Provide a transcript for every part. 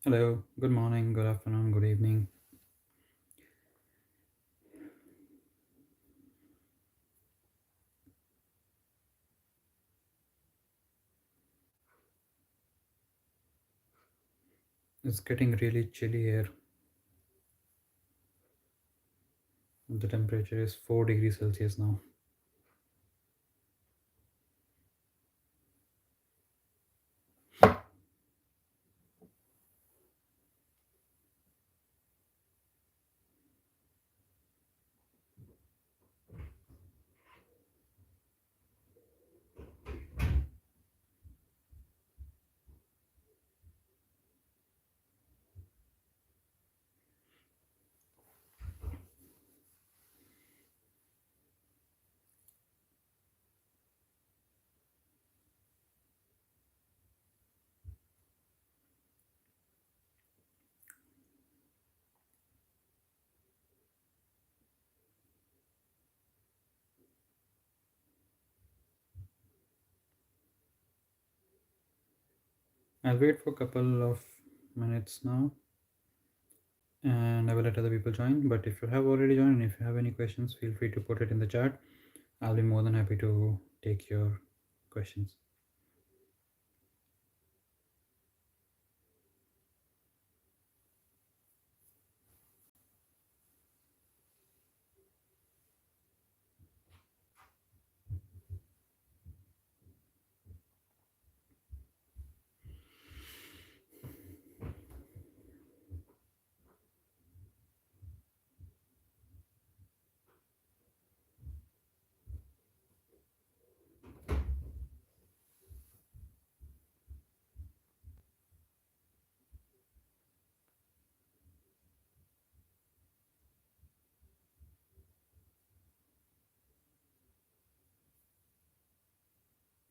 Hello, good morning, good afternoon, good evening. It's getting really chilly here. The temperature is 4 degrees Celsius now. I'll wait for a couple of minutes now and I will let other people join. But if you have already joined and if you have any questions, feel free to put it in the chat. I'll be more than happy to take your questions.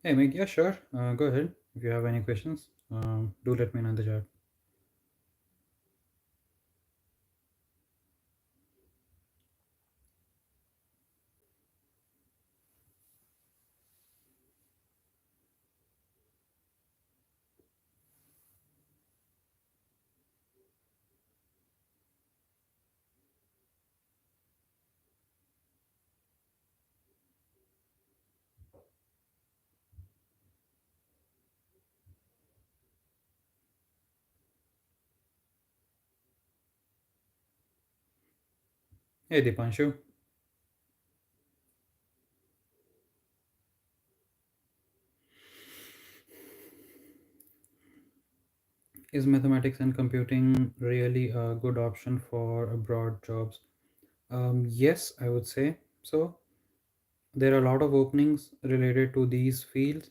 Hey, mate, yeah, sure. Go ahead. If you have any questions, do let me know in the chat. Hey, Dipanshu. Is mathematics and computing really a good option for abroad jobs? Yes, I would say so. There are a lot of openings related to these fields,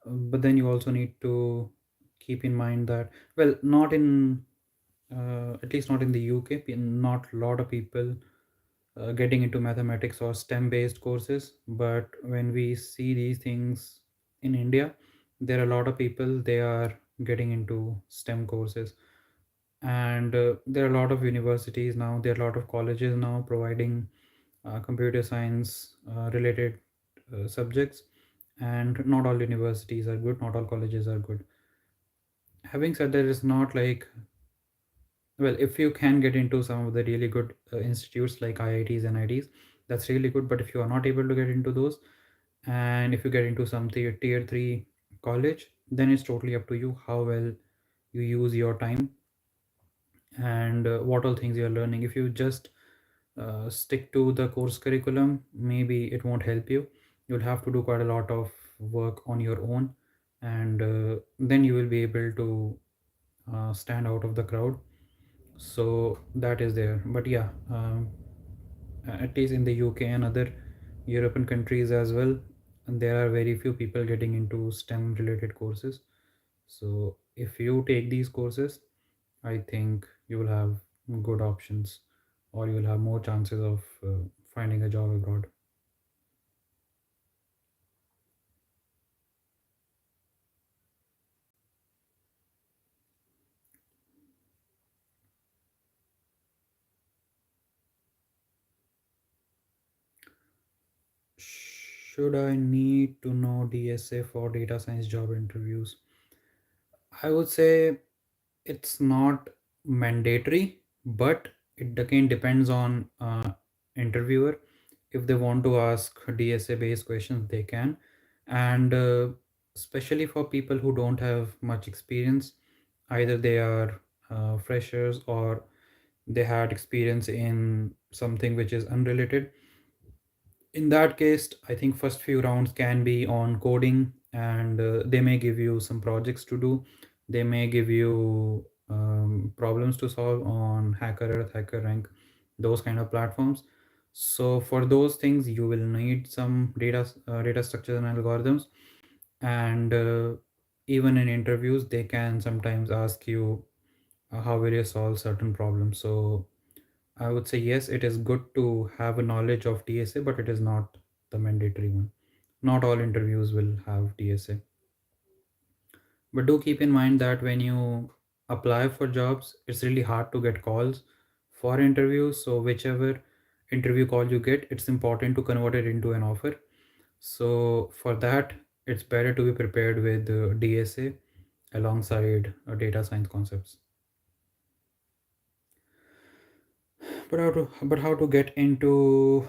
but then you also need to keep in mind that, well, not in at least not in the UK, not a lot of people getting into mathematics or STEM based courses. But when we see these things in India, there are a lot of people they are getting into STEM courses, and there are a lot of universities now, there are a lot of colleges now providing computer science related subjects, and not all universities are good, not all colleges are good. Having said that, it's not like, well, if you can get into some of the really good institutes like IITs and IITs, that's really good. But if you are not able to get into those, and if you get into some tier 3 college, then it's totally up to you how well you use your time and what all things you're learning. If you just stick to the course curriculum, maybe it won't help you. You'll have to do quite a lot of work on your own, and then you will be able to stand out of the crowd. So that is there. But yeah, at least in the UK and other European countries as well, there are very few people getting into STEM related courses. So if you take these courses, I think you will have good options, or you will have more chances of finding a job abroad. Should I need to know DSA for data science job interviews? I would say It's not mandatory, but it again depends on interviewer. If they want to ask DSA based questions, they can. And especially for people who don't have much experience, either they are freshers or they had experience in something which is unrelated. In that case, I think first few rounds can be on coding, and they may give you some projects to do. They may give you problems to solve on hacker earth, hacker rank, those kind of platforms. So for those things you will need some data structures and algorithms. And even in interviews they can sometimes ask you how will you solve certain problems. So I would say yes, it is good to have a knowledge of DSA, but it is not the mandatory one. Not all interviews will have DSA. But do keep in mind that when you apply for jobs, it's really hard to get calls for interviews. So whichever interview call you get, it's important to convert it into an offer. So for that, it's better to be prepared with DSA alongside data science concepts. But how to get into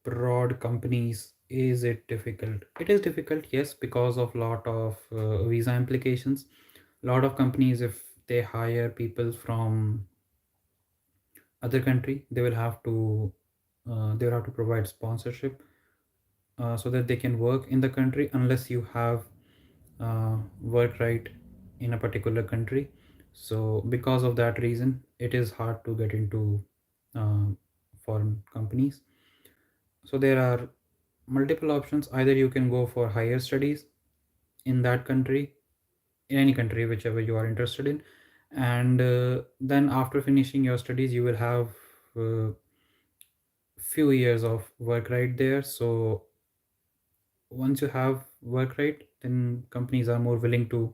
broad companies? Is it difficult? It is difficult, yes, because of lot of visa implications. A lot of companies, if they hire people from other country, they will have to provide sponsorship so that they can work in the country, unless you have work right in a particular country. So because of that reason, it is hard to get into uh, foreign companies. So there are multiple options. Either you can go for higher studies in that country, in any country whichever you are interested in, and then after finishing your studies you will have a few years of work right there. So once you have work right, then companies are more willing to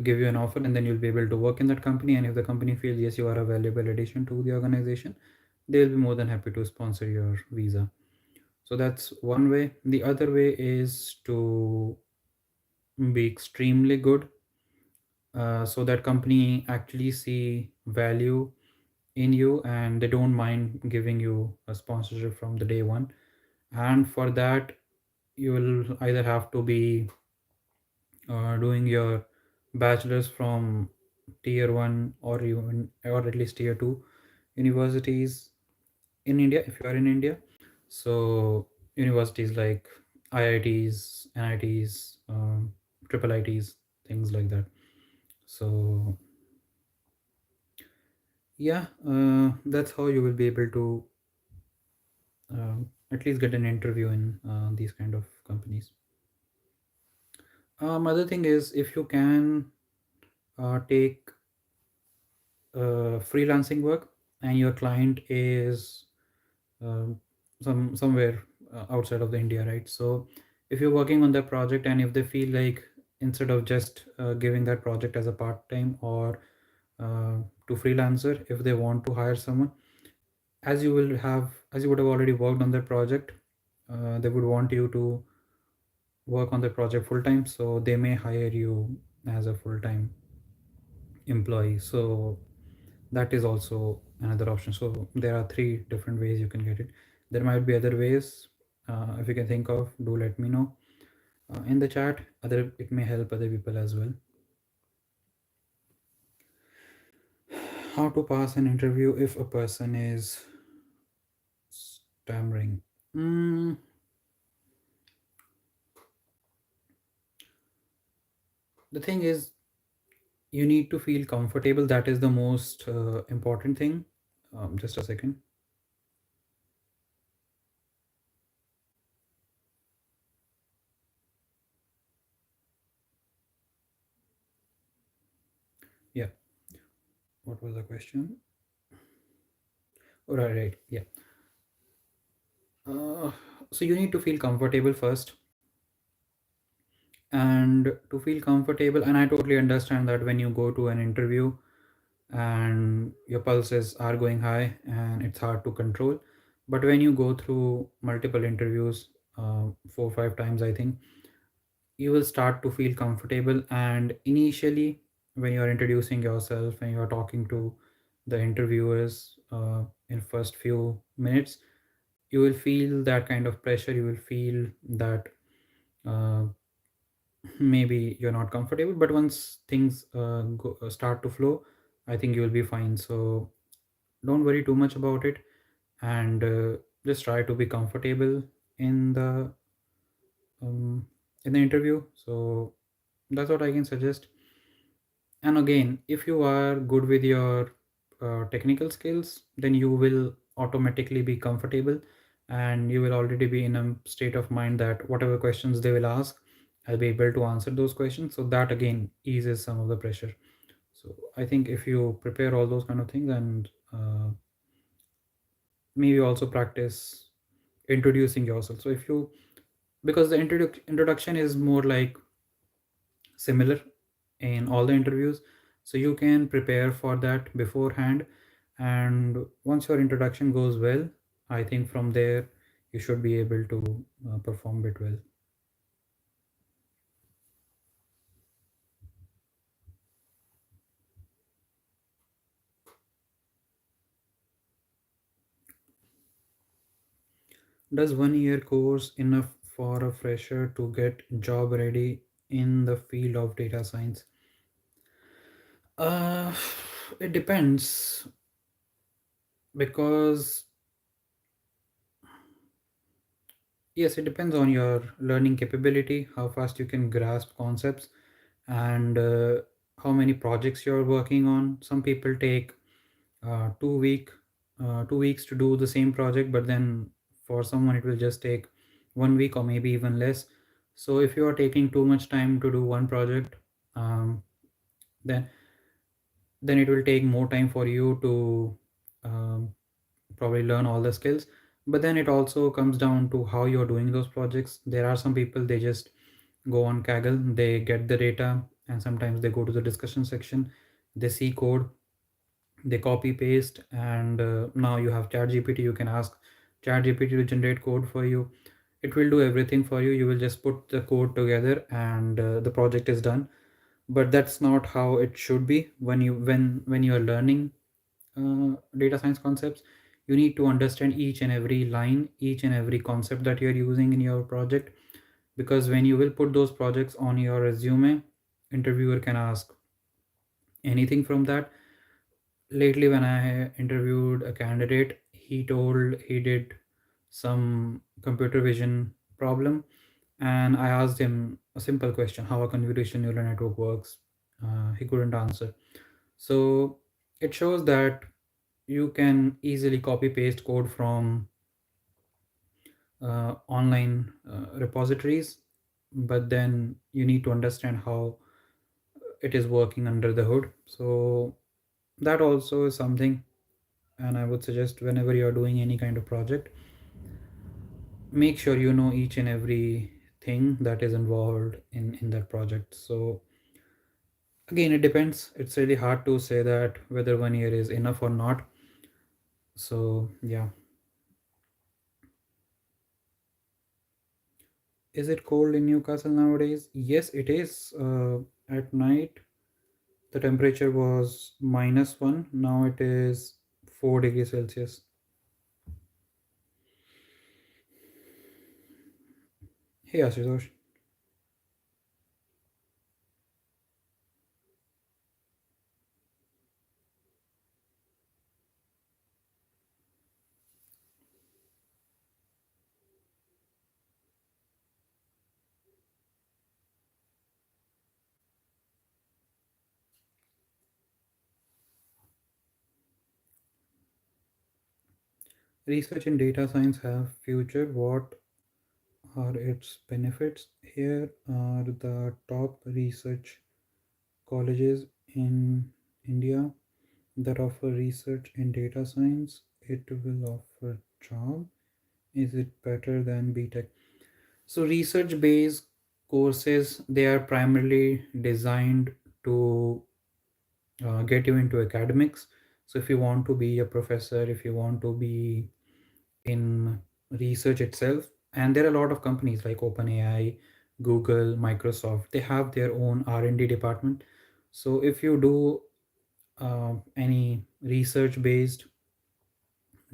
give you an offer, and then you'll be able to work in that company. And if the company feels yes, you are a valuable addition to the organization, they'll be more than happy to sponsor your visa. So that's one way. The other way is to be extremely good, so that company actually see value in you and they don't mind giving you a sponsorship from the day one. And for that, you will either have to be doing your bachelor's from tier 1 or even or at least tier 2 universities in India, if you are in India. So universities like IITs, NITs, triple ITs, things like that. So yeah, that's how you will be able to at least get an interview in these kind of companies. Other thing is, if you can take freelancing work and your client is um, somewhere outside of the India, right? So if you're working on that project and if they feel like instead of just giving that project as a part time or to freelancer, if they want to hire someone, as you would have already worked on that project, they would want you to work on the project full time, so they may hire you as a full time employee. So that is also another option. So there are three different ways you can get it. There might be other ways. If you can think of, do let me know in the chat. Other, it may help other people as well. How to pass an interview if a person is stammering? mm, the thing is, you need to feel comfortable. That is the most important thing. Just a second. Yeah, what was the question? Right, yeah. uh, so you need to feel comfortable first. And to feel comfortable, and I totally understand that when you go to an interview and your pulses are going high and it's hard to control. But when you go through multiple interviews, 4 5 times, I think you will start to feel comfortable. And initially, when you are introducing yourself, when you are talking to the interviewers in first few minutes, you will feel that kind of pressure. You will feel that uh, maybe you're not comfortable, but once things start to flow, I think you will be fine. So don't worry too much about it, and just try to be comfortable in the um, in the interview. So that's what I can suggest. And again, if you are good with your technical skills, then you will automatically be comfortable, and you will already be in a state of mind that whatever questions they will ask, I'll be able to answer those questions. So that again eases some of the pressure. So I think if you prepare all those kind of things, and maybe also practice introducing yourself. So if you, because the introduction is more like similar in all the interviews, so you can prepare for that beforehand, and once your introduction goes well, I think from there you should be able to perform it well. Does 1 year course enough for a fresher to get job ready in the field of data science? uh it depends, because yes, it depends on your learning capability, how fast you can grasp concepts, and how many projects you're working on. Some people take 2 week 2 weeks to do the same project, but then for someone it will just take 1 week or maybe even less. So if you are taking too much time to do one project, um, then it will take more time for you to probably learn all the skills. But then it also comes down to how you're doing those projects. There are some people, they just go on Kaggle, they get the data, and sometimes they go to the discussion section, they see code, they copy paste, and now you have ChatGPT. You can ask ChatGPT to generate code for you. It will do everything for you. You will just put the code together, and the project is done. But that's not how it should be. When you are learning data science concepts, you need to understand each and every line, each and every concept that you're using in your project, because when you will put those projects on your resume, interviewer can ask anything from that. Lately, when I interviewed a candidate, he told he did some computer vision problem, and I asked him a simple question: how a convolution neural network works. He couldn't answer. So it shows that you can easily copy paste code from online repositories, but then you need to understand how it is working under the hood. So that also is something. And I would suggest, whenever you're doing any kind of project, make sure you know each and every thing that is involved in that project. So again, it depends. It's really hard to say that whether 1 year is enough or not. So yeah. Is it cold in Newcastle nowadays? Yes, it is. At night, the temperature was -1. Now it is 4 degrees Celsius. Hey, Ashutosh. Research in data science have future. What are its benefits? Here are the top research colleges in India that offer research in data science. It will offer job. Is it better than BTech? So research based courses, they are primarily designed to get you into academics. So if you want to be a professor, if you want to be in research itself, and there are a lot of companies like OpenAI, Google, Microsoft, they have their own R&D department. So if you do any research based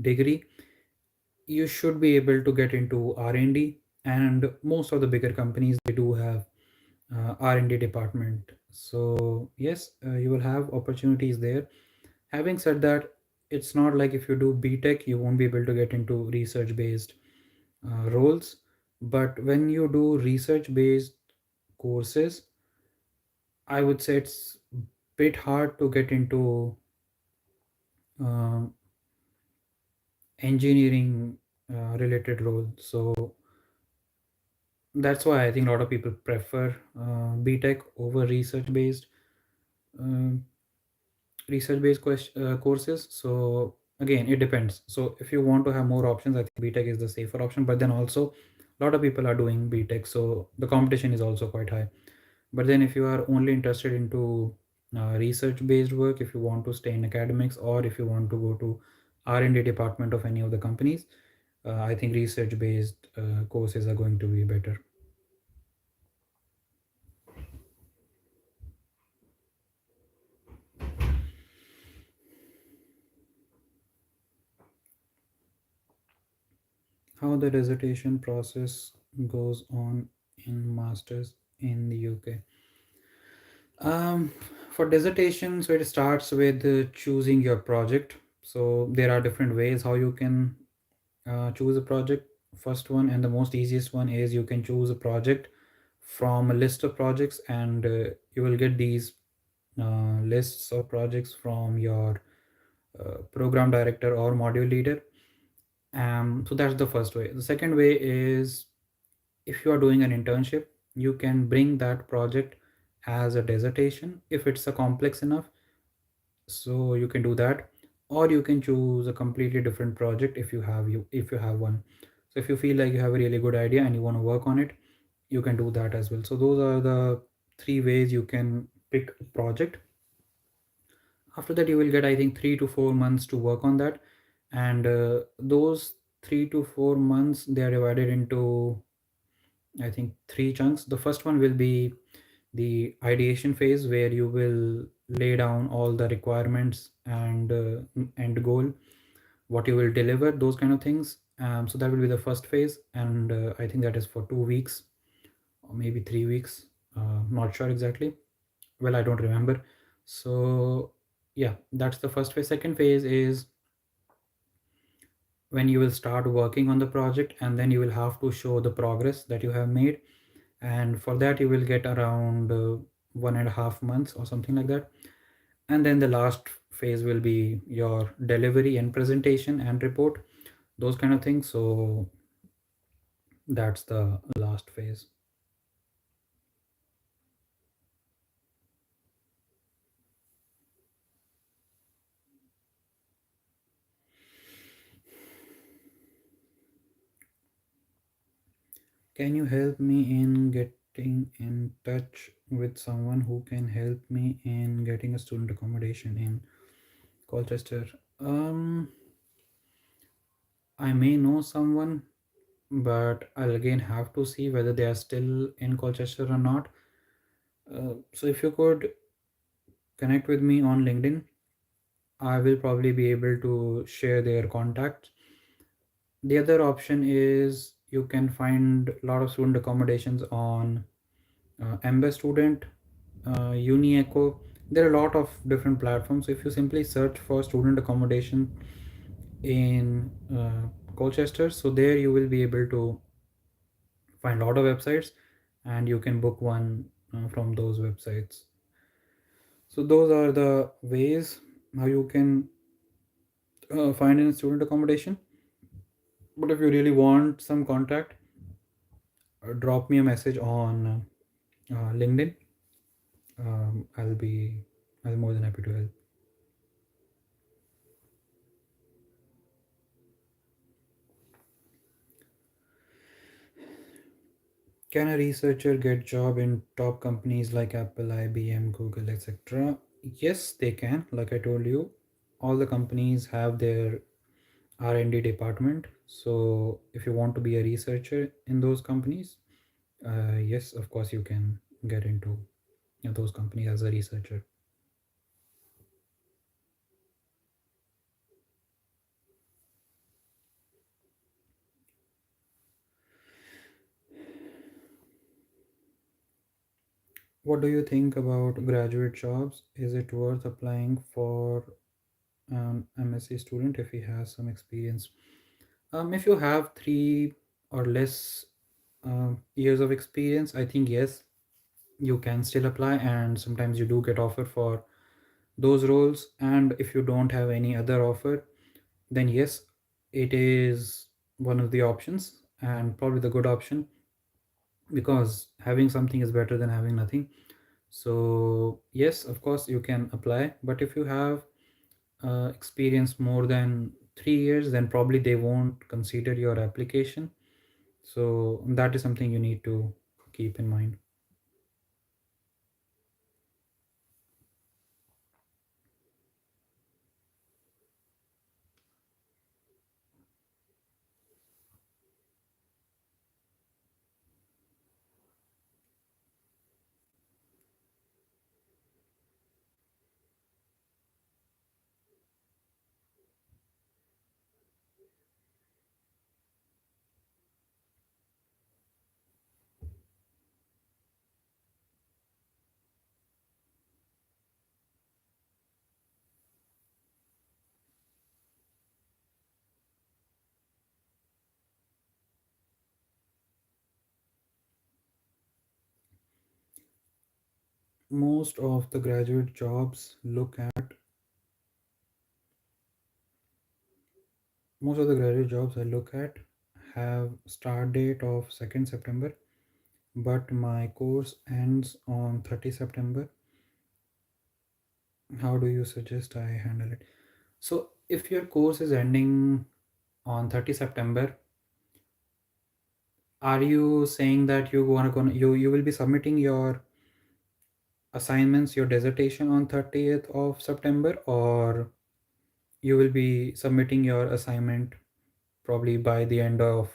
degree, you should be able to get into R&D, and most of the bigger companies, they do have R&D department. So yes, you will have opportunities there. Having said that, it's not like if you do BTech you won't be able to get into research based roles. But when you do research based courses, I would say it's bit hard to get into um, engineering related role. So that's why I think a lot of people prefer BTech over um research based courses. So again, it depends. So if you want to have more options, I think BTech is the safer option. But then also, a lot of people are doing BTech, so the competition is also quite high. But then if you are only interested into research based work, if you want to stay in academics, or if you want to go to R&D department of any of the companies, I think research based courses are going to be better. How the dissertation process goes on in masters in the UK? Um, for dissertation, so it starts with choosing your project. So there are different ways how you can choose a project. First one and the most easiest one is you can choose a project from a list of projects, and you will get these lists of projects from your program director or module leader. So that's the first way. The second way is, if you are doing an internship, you can bring that project as a dissertation if it's a complex enough. So you can do that, or you can choose a completely different project if you have one. So if you feel like you have a really good idea and you want to work on it, you can do that as well. So those are the three ways you can pick a project. After that, you will get, I think, 3 to 4 months to work on that. And those 3 to 4 months, they are divided into, I think, three chunks. The first one will be the ideation phase, where you will lay down all the requirements and end goal, what you will deliver, those kind of things. So that will be the first phase, and I think that is for 2 weeks or maybe 3 weeks. Not sure exactly. Well, I don't remember. So yeah, that's the first phase. Second phase is when you will start working on the project, and then you will have to show the progress that you have made. And for that you will get around 1.5 months or something like that. And then the last phase will be your delivery and presentation and report, those kind of things. So that's the last phase. Can you help me in getting in touch with someone who can help me in getting a student accommodation in Colchester? um I may know someone, but I'll again have to see whether they are still in Colchester or not. So if you could connect with me on LinkedIn, I will probably be able to share their contacts. The other option is you can find a lot of student accommodations on Embed Student, Uni Echo. There are a lot of different platforms. If you simply search for student accommodation in Colchester, so there you will be able to find a lot of websites, and you can book one from those websites. So those are the ways how you can find in student accommodation. But if you really want some contact, drop me a message on LinkedIn. I'll be more than happy to help. Can a researcher get job in top companies like Apple, IBM, Google, etc.? Yes, they can. Like I told you, all the companies have their R&D department. So if you want to be a researcher in those companies, yes, of course you can get into those companies as a researcher. What do you think about graduate jobs? Is it worth applying for MSc student if he has some experience? If you have 3 or less years of experience, I think yes, you can still apply, and sometimes you do get offer for those roles. And if you don't have any other offer, then yes, it is one of the options and probably the good option, because having something is better than having nothing. So yes, of course you can apply, but if you have experience more than 3 years, then probably they won't consider your application. So that is something you need to keep in mind. Most of the graduate jobs look at Most of the graduate jobs I look at have start date of 2nd September, but my course ends on 30 September. How do you suggest I handle it? So if your course is ending on 30 September, are you saying that you will be submitting your assignments, your dissertation on 30th of September, or you will be submitting your assignment probably by the end of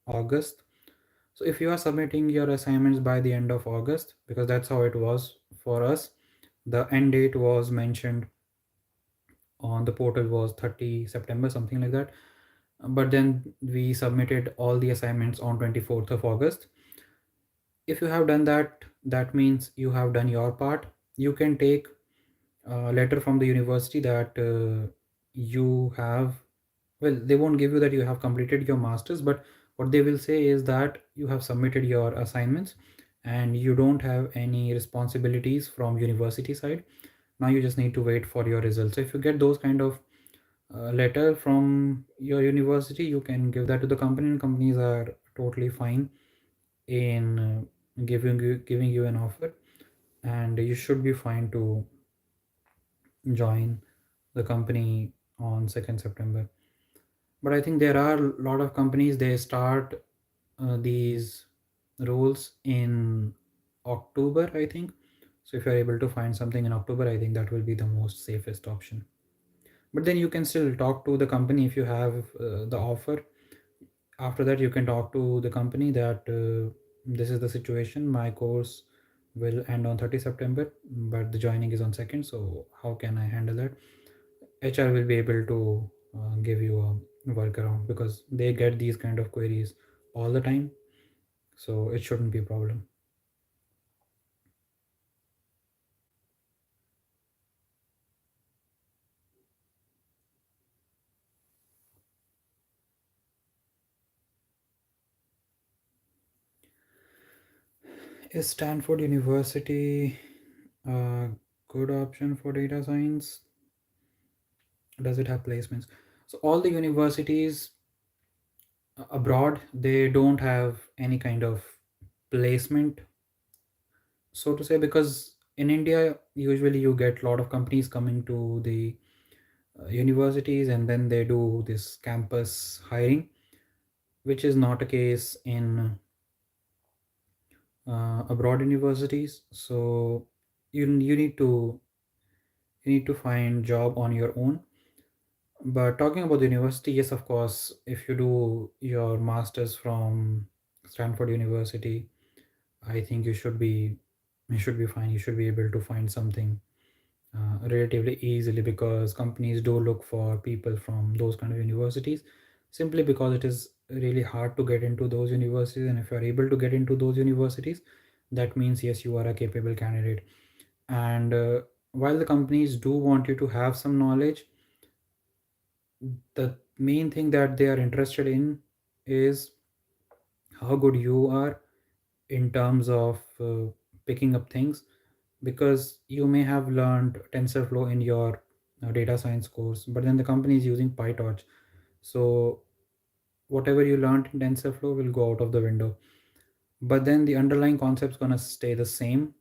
August? So if you are submitting your assignments by the end of August, because that's how it was for us, the end date was mentioned on the portal was 30 September, something like that. But then we submitted all the assignments on 24th of August. If you have done that, that means you have done your part. You can take a letter from the university that you have, well, they won't give you that you have completed your masters, but what they will say is that you have submitted your assignments and you don't have any responsibilities from university side. Now you just need to wait for your results. So if you get those kind of letter from your university, you can give that to the company, and companies are totally fine in giving you an offer, and you should be fine to join the company on 2nd September. But I think there are a lot of companies, they start these roles in October, I think. So if you're able to find something in October, I think that will be the most safest option. But then you can still talk to the company if you have the offer. After that, you can talk to the company that this is the situation, my course will end on 30 September, but the joining is on 2nd, so how can I handle that? HR will be able to give you a workaround, because they get these kind of queries all the time, so it shouldn't be a problem. Is Stanford University a good option for data science? Does it have placements? So all the universities abroad, they don't have any kind of placement, so to say, because in India usually you get a lot of companies coming to the universities, and then they do this campus hiring, which is not a case in abroad universities. So you need to find job on your own. But talking about the university, yes, of course, if you do your masters from Stanford University, I think you should be fine. You should be able to find something relatively easily, because companies do look for people from those kind of universities, simply because it is really hard to get into those universities. And if you are able to get into those universities, that means yes, you are a capable candidate. And while the companies do want you to have some knowledge, the main thing that they are interested in is how good you are in terms of picking up things, because you may have learned TensorFlow in your data science course, but then the company is using PyTorch. So whatever you learned in TensorFlow will go out of the window, but then the underlying concept's gonna stay the same.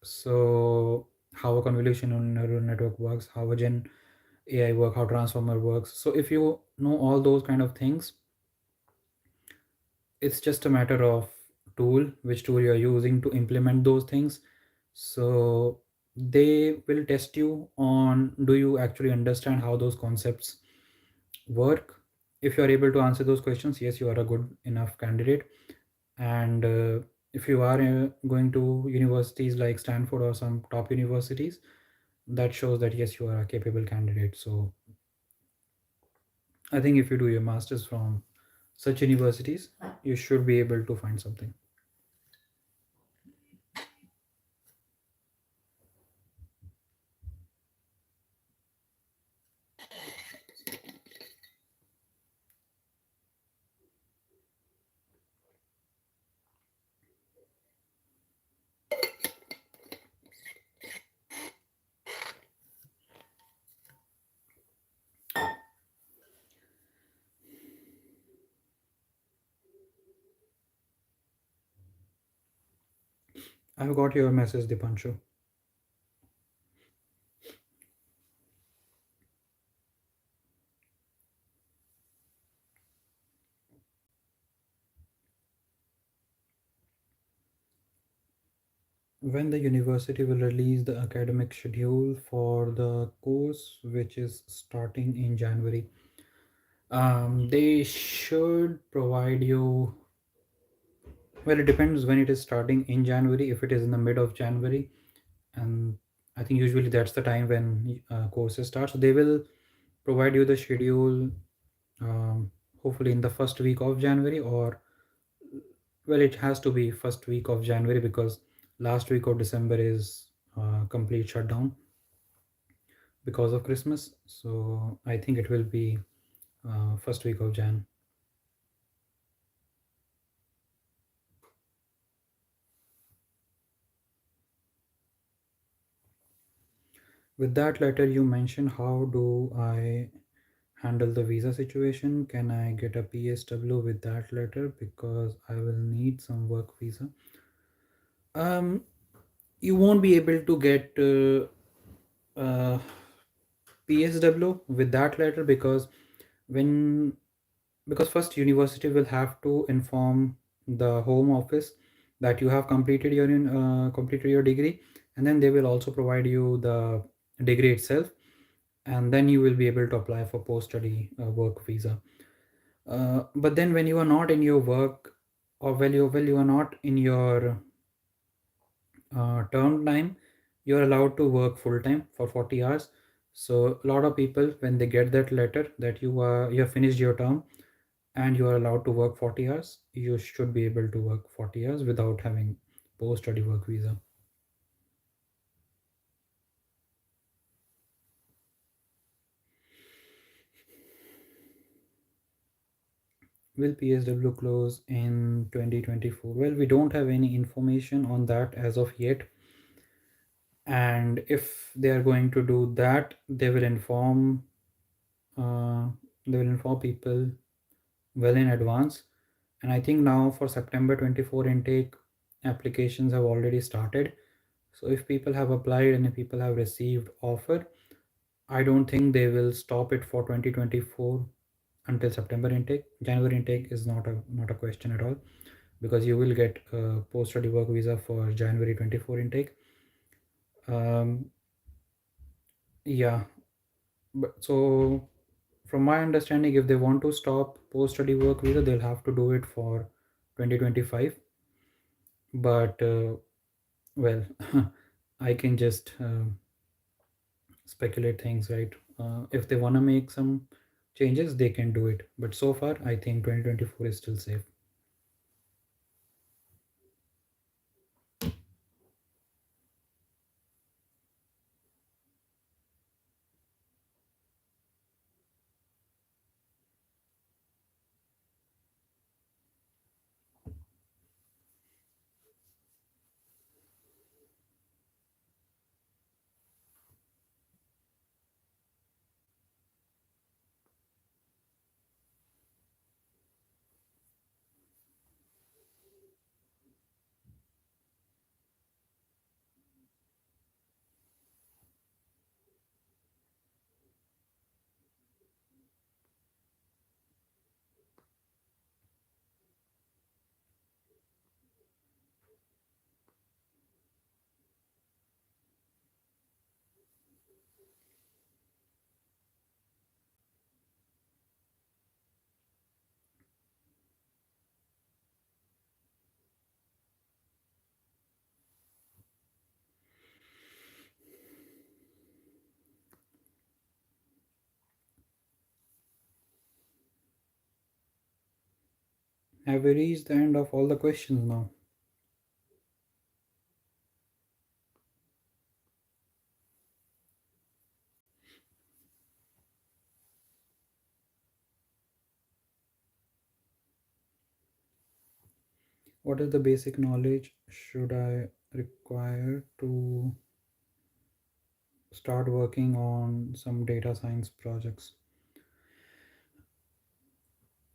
So how a convolutional neural network works, how a Gen AI work, how transformer works. So if you know all those kind of things, it's just a matter of tool, which tool you're using to implement those things. So they will test you on, do you actually understand how those concepts work? If you are able to answer those questions, yes, you are a good enough candidate. And if you are going to universities like Stanford or some top universities, that shows that yes, you are a capable candidate. So I think if you do your masters from such universities, you should be able to find something. I've got your message, Dipanshu. When the university will release the academic schedule for the course, which is starting in January, they should provide you. Well, it depends when it is starting in January. If it is in the mid of January, and I think usually that's the time when courses start, so they will provide you the schedule, hopefully in the first week of January, or well, it has to be first week of January, because last week of December is complete shutdown because of Christmas. So I think it will be first week of Jan. With that letter, you mentioned, how do I handle the visa situation? Can I get a PSW with that letter, because I will need some work visa? Um, you won't be able to get PSW with that letter, when because first university will have to inform the home office that you have completed your degree, and then they will also provide you the degree itself, and then you will be able to apply for post study work visa. But then when you are not in your work, or you are not in your term time, you're allowed to work full time for 40 hours. So a lot of people, when they get that letter that you have finished your term and you are allowed to work 40 hours, you should be able to work 40 hours without having post study work visa. Will PSW close in 2024? Well, we don't have any information on that as of yet. And if they are going to do that, uh, they will inform people well in advance. And I think now for September 24 intake, applications have already started. So if people have applied and if people have received offer, I don't think they will stop it for 2024 until September intake. January intake is not a question at all, because you will get a post study work visa for January 24 intake. Um, yeah, but so from my understanding, if they want to stop post study work visa, they'll have to do it for 2025. But well, I can just speculate things, right? If they want to make some changes, they can do it. But so far, I think 2024 is still safe. Have we reached the end of all the questions now? What is the basic knowledge should I require to start working on some data science projects?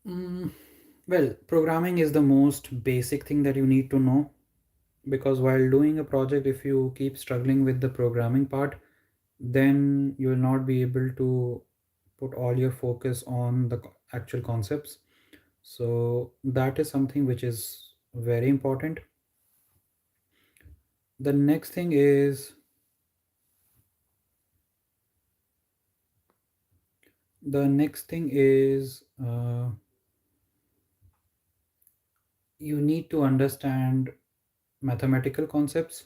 Mm, well, programming is the most basic thing that you need to know, because while doing a project, if you keep struggling with the programming part, then you will not be able to put all your focus on the actual concepts. So that is something which is very important. The next thing is the next thing is you need to understand mathematical concepts.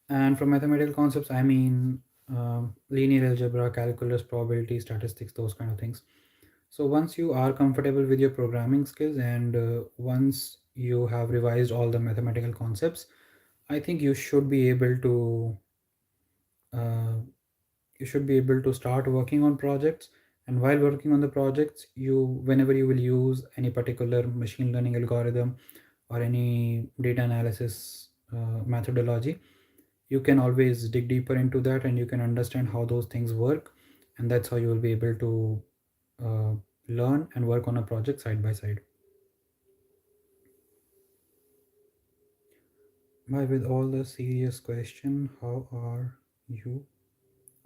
And from mathematical concepts, I mean linear algebra, calculus, probability, statistics, those kind of things. So once you are comfortable with your programming skills, and once you have revised all the mathematical concepts, I think uh, you should be able to start working on projects. And while working on the projects, whenever you will use any particular machine learning algorithm or any data analysis methodology, you can always dig deeper into that, and you can understand how those things work, and that's how you will be able to uh, learn and work on a project side by side. But with all the serious question, how you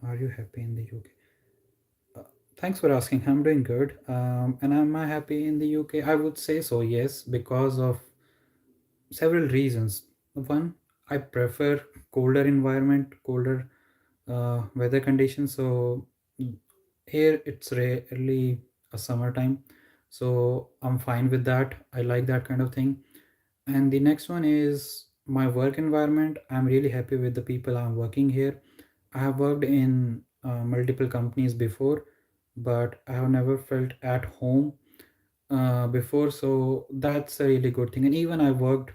are you happy in the UK? uh, Thanks for asking. I'm doing good. And am I happy in the UK? I would say so, yes, because of several reasons. One, I prefer colder environment, colder weather conditions. So here it's rarely a summertime, so I'm fine with that. I like that kind of thing. And the next one is my work environment. I'm really happy with the people I'm working here. I have worked in multiple companies before, but I have never felt at home before. So that's a really good thing. And even I worked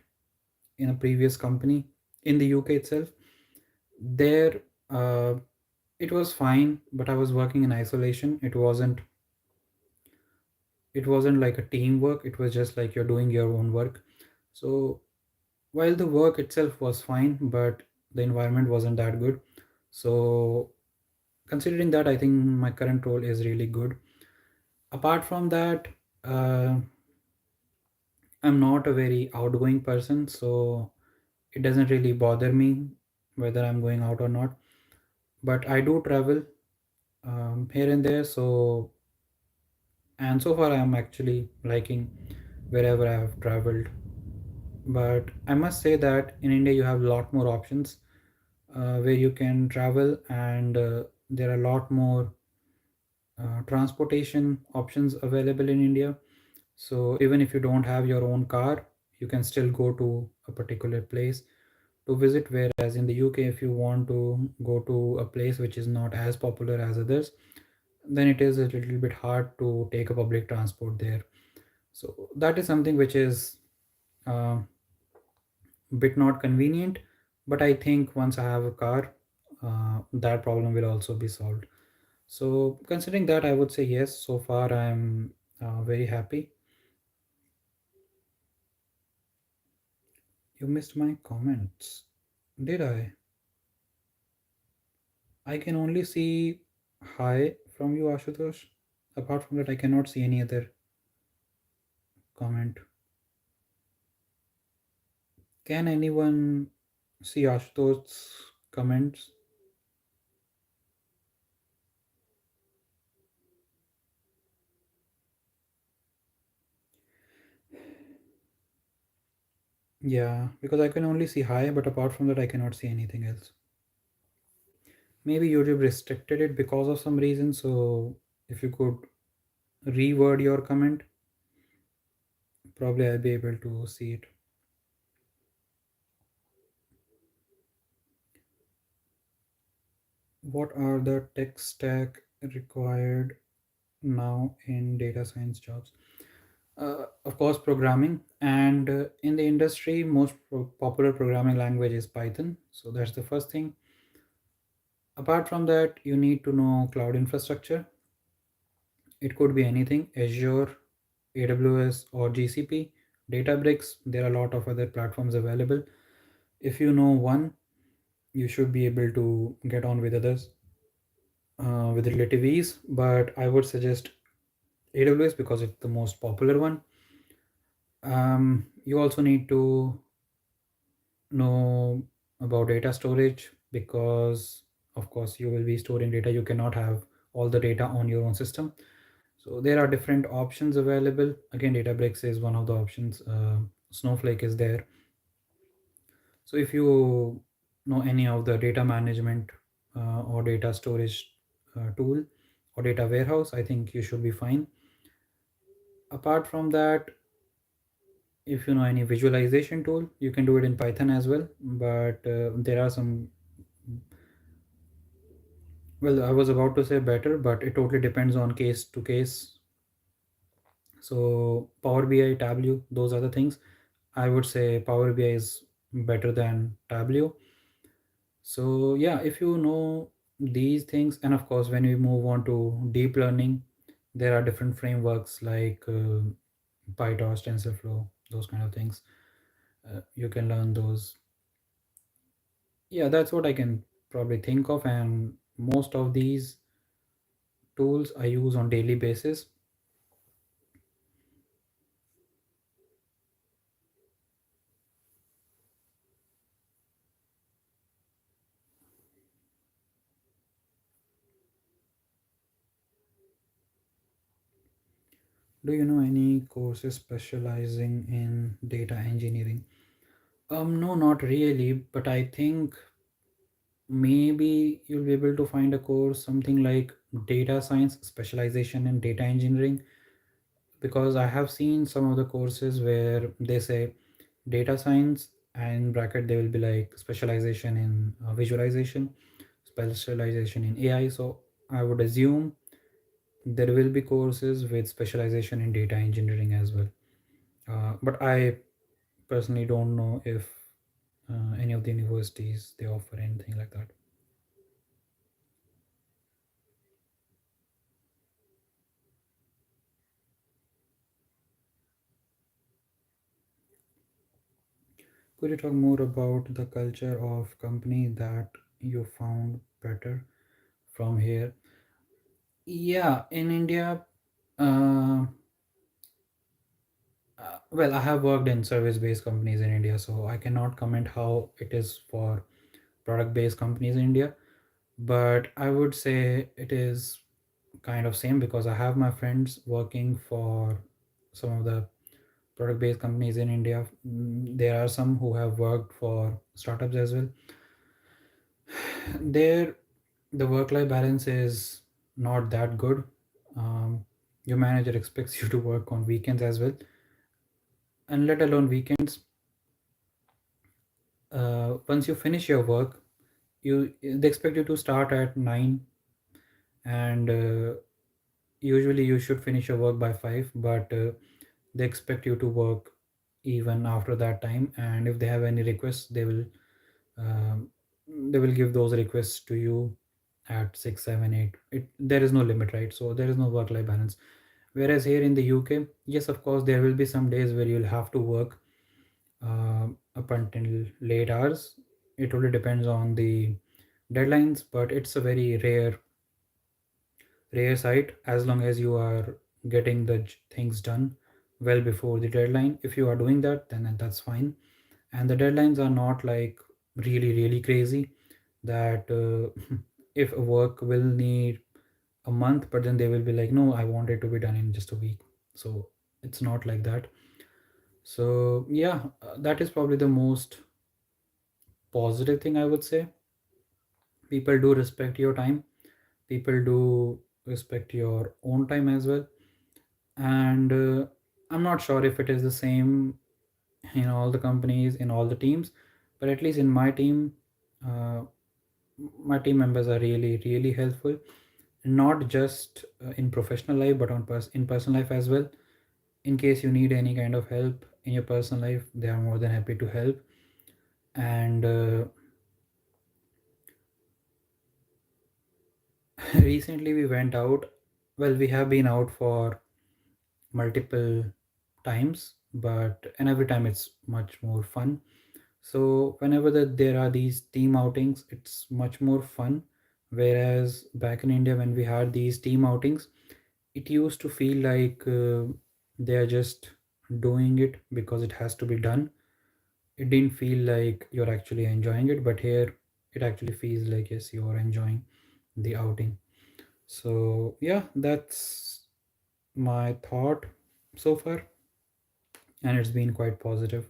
in a previous company in the UK itself. There, it was fine, but I was working in isolation. It wasn't like a teamwork. It was just like you're doing your own work. So while the work itself was fine, but the environment wasn't that good. So considering that, I think my current role is really good. Apart from that, uh, I'm not a very outgoing person, so it doesn't really bother me whether I'm going out or not. But I do travel here and there. So, and so far I'm actually liking wherever I have traveled. But I must say that in India you have a lot more options where you can travel, and there are a lot more transportation options available in India. So even if you don't have your own car, you can still go to a particular place to visit. Whereas in the UK, if you want to go to a place which is not as popular as others, then it is a little bit hard to take a public transport there. So that is something which is uh, bit not convenient. But I think once I have a car, that problem will also be solved. So considering that, I would say yes, so far I'm very happy. You missed my comments. Did I can only see hi from you, Ashutosh. Apart from that, I cannot see any other comment. Can anyone see Ashutosh's comments? Yeah, because I can only see hi, but apart from that, I cannot see anything else. Maybe YouTube restricted it because of some reason. So if you could reword your comment, probably I'll be able to see it. What are the tech stack required now in data science jobs? Of course, programming. And in the industry, most popular programming language is Python. So that's the first thing. Apart from that, you need to know cloud infrastructure. It could be anything: Azure, AWS, or GCP, Databricks. There are a lot of other platforms available. If you know one, you should be able to get on with others with relative ease. But I would suggest AWS because it's the most popular one. You also need to know about data storage because, of course, you will be storing data. You cannot have all the data on your own system. So there are different options available. Again, Databricks is one of the options. Snowflake is there. So if you know any of the data management or data storage tool or data warehouse, I think you should be fine. Apart from that, if you know any visualization tool, you can do it in Python as well. But there are some, well, I was about to say better, but it totally depends on case to case. So Power BI, Tableau, those are the things. I would say Power BI is better than Tableau. So yeah, if you know these things, and of course, when we move on to deep learning, there are different frameworks like PyTorch, TensorFlow, those kind of things. You can learn those. Yeah, that's what I can probably think of, and most of these tools I use on daily basis. Do you know any courses specializing in data engineering? No, not really, but I think maybe you'll be able to find a course something like data science specialization in data engineering, because I have seen some of the courses where they say data science, and in bracket they will be like specialization in visualization, specialization in AI. So I would assume there will be courses with specialization in data engineering as well. But I personally don't know if any of the universities they offer anything like that. Could you talk more about the culture of company that you found better from here? Yeah, in India, uh, well, I have worked in service-based companies in India, so I cannot comment how it is for product-based companies in India. But I would say it is kind of same because I have my friends working for some of the product-based companies in India. There are some who have worked for startups as well. There, the work-life balance is not that good. Your manager expects you to work on weekends as well, and let alone weekends. Once you finish your work, you they expect you to start at 9, and usually you should finish your work by 5, but they expect you to work even after that time. And if they have any requests, um, they will give those requests to you at 6, 7, 8. There is no limit, right? So there is no work life balance. Whereas here in the UK, yes, of course, there will be some days where you'll have to work up until late hours. It really depends on the deadlines, but it's a very rare sight as long as you are getting the things done well before the deadline. If you are doing that, then that's fine. And the deadlines are not like really crazy that if a work will need a month, but then they will be like, no, I want it to be done in just a week. So it's not like that. So yeah, that is probably the most positive thing I would say. People do respect your time, people do respect your own time as well. And I'm not sure if it is the same in all the companies, in all the teams, but at least in my team, uh, my team members are really helpful. not just in professional life, but in personal life as well. In case you need any kind of help in your personal life, they are more than happy to help. And recently we went out. Well, we have been out for multiple times, but and every time it's much more fun. So whenever there are these team outings, it's much more fun. Whereas back in India, when we had these team outings, it used to feel like they are just doing it because it has to be done. It didn't feel like you're actually enjoying it, but here it actually feels like yes, you are enjoying the outing. So yeah, that's my thought so far, and it's been quite positive.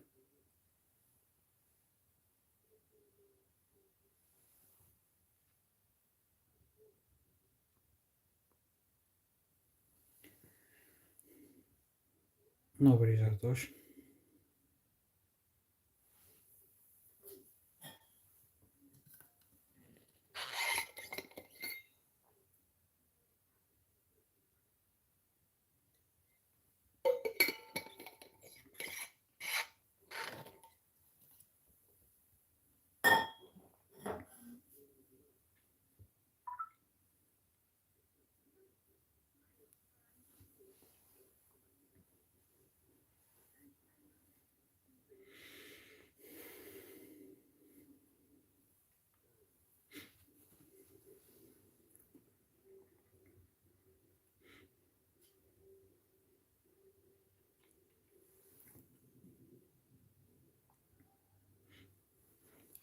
No worries, Ashutosh.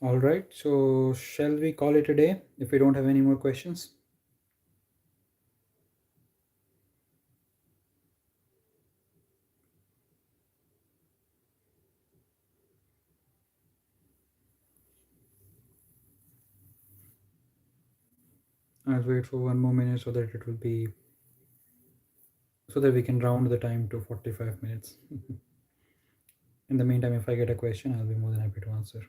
All right, so shall we call it a day if we don't have any more questions? I'll wait for one more minute so that it will be so that we can round the time to 45 minutes. In the meantime, if I get a question, I'll be more than happy to answer.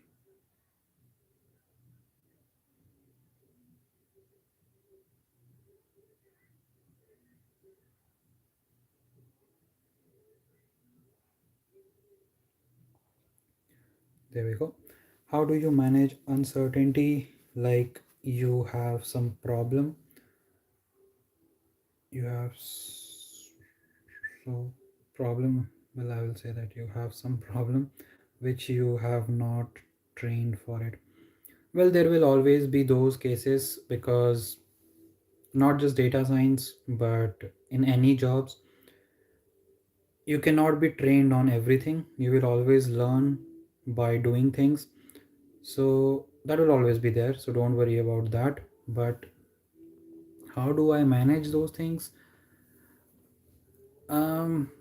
There we go. How do you manage uncertainty? Like you have some problem, you have so problem. Well, I will say that you have some problem which you have not trained for it. Well, there will always be those cases because not just data science, but in any jobs, you cannot be trained on everything. You will always learn by doing things. So that will always be there. So don't worry about that. But how do I manage those things? Um,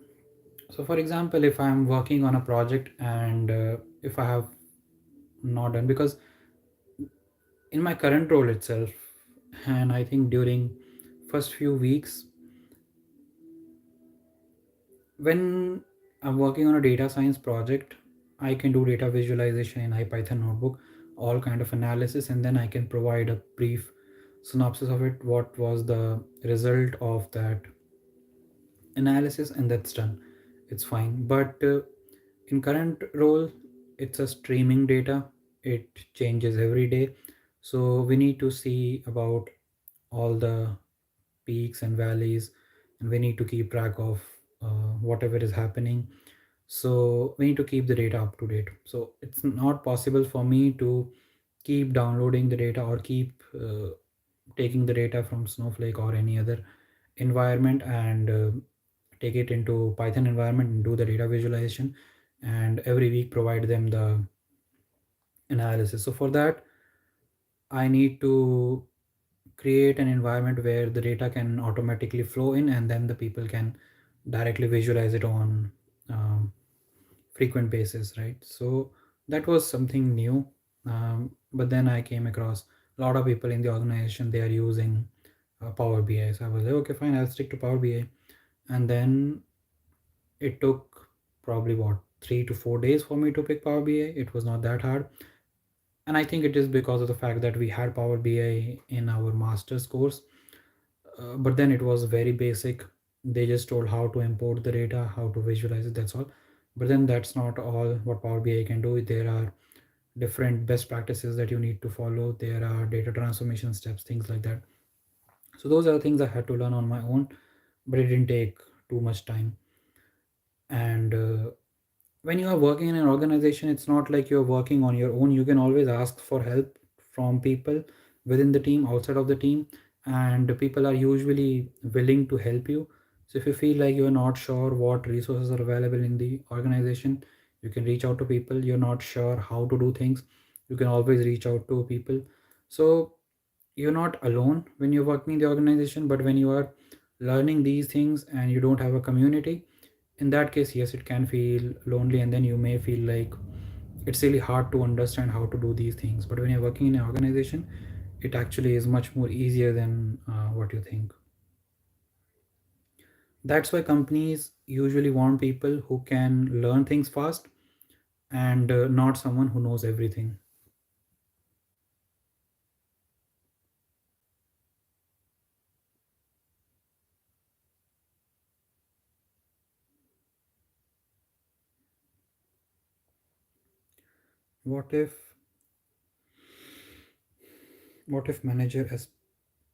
so, for example, if I'm working on a project and if I have not done, because in my current role itself, and I think during first few weeks, when I'm working on a data science project, I can do data visualization in IPython notebook, all kind of analysis, and then I can provide a brief synopsis of it, what was the result of that analysis, and that's done. It's fine. But in current role, it's a streaming data. It changes every day. So we need to see about all the peaks and valleys, and we need to keep track of whatever is happening. So we need to keep the data up to date. So it's not possible for me to keep downloading the data or keep taking the data from Snowflake or any other environment and take it into Python environment and do the data visualization, and every week provide them the analysis. So for that, I need to create an environment where the data can automatically flow in, and then the people can directly visualize it on frequent basis, right? So that was something new. But then I came across a lot of people in the organization, they are using Power BI. So I was like, okay, fine, I'll stick to Power BI. And then it took probably what 3 to 4 days for me to pick Power BI. It was not that hard. And I think it is because of the fact that we had Power BI in our master's course. but then it was very basic. They just told how to import the data, how to visualize it, that's all. But then that's not all what Power BI can do. There are different best practices that you need to follow. There are data transformation steps, things like that. So those are the things I had to learn on my own, but it didn't take too much time. And when you are working in an organization, it's not like you're working on your own. You can always ask for help from people within the team, outside of the team, and people are usually willing to help you. So if you feel like you're not sure what resources are available in the organization, you can reach out to people. You're not sure how to do things, you can always reach out to people. So you're not alone when you're working in the organization. But when you are learning these things and you don't have a community, in that case, yes, it can feel lonely, and then you may feel like it's really hard to understand how to do these things. But when you're working in an organization, it actually is much more easier than what you think. That's why companies usually want people who can learn things fast, and not someone who knows everything. What if manager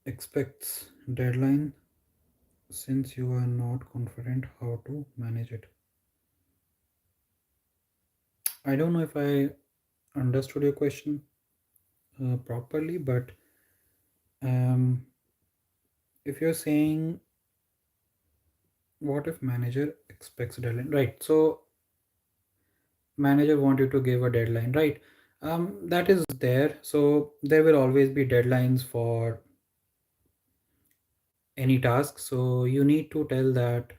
expects deadline since you are not confident how to manage it? I don't know if I understood your question properly, but um, if you're saying what if manager expects deadline, right? So manager want you to give a deadline, right? That is there. So there will always be deadlines for any task. So you need to tell that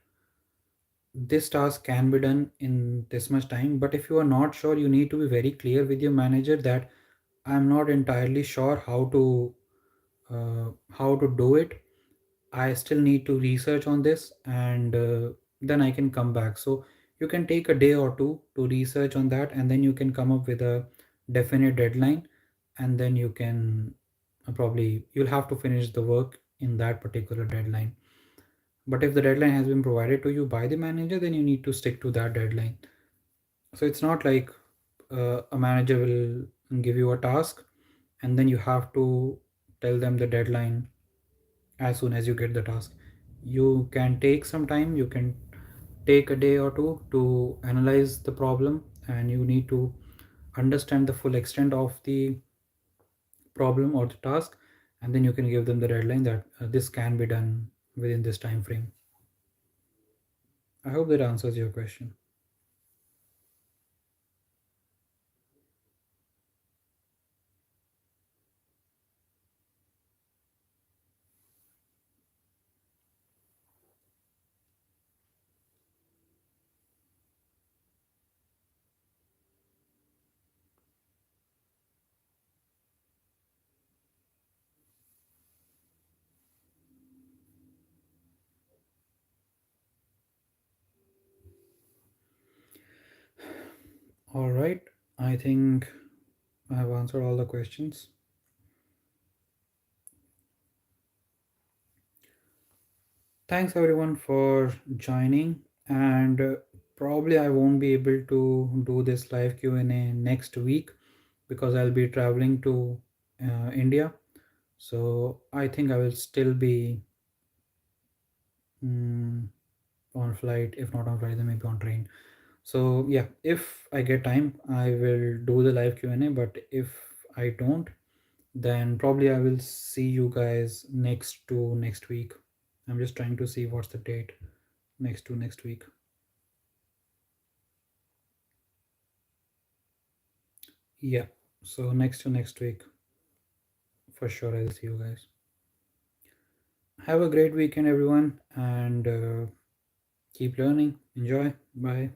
this task can be done in this much time. But if you are not sure, you need to be very clear with your manager that I'm not entirely sure how to do it. I still need to research on this, and then I can come back. So you can take a day or two to research on that, and then you can come up with a definite deadline, and then you can probably you'll have to finish the work in that particular deadline. But if the deadline has been provided to you by the manager, then you need to stick to that deadline. So it's not like a manager will give you a task and then you have to tell them the deadline as soon as you get the task. You can take some time, you can take a day or two to analyze the problem, and you need to understand the full extent of the problem or the task, and then you can give them the deadline that this can be done within this time frame. I hope that answers your question. All right, I think I have answered all the questions. Thanks everyone for joining, and probably I won't be able to do this live Q&A next week because I'll be traveling to India. So I think I will still be mm, on flight. If not on flight, then maybe on train. So yeah, if I get time, I will do the live Q&A. But if I don't, then probably I will see you guys next week. I'm just trying to see what's the date next week. Yeah. So next week, for sure, I'll see you guys. Have a great weekend, everyone, and keep learning. Enjoy. Bye.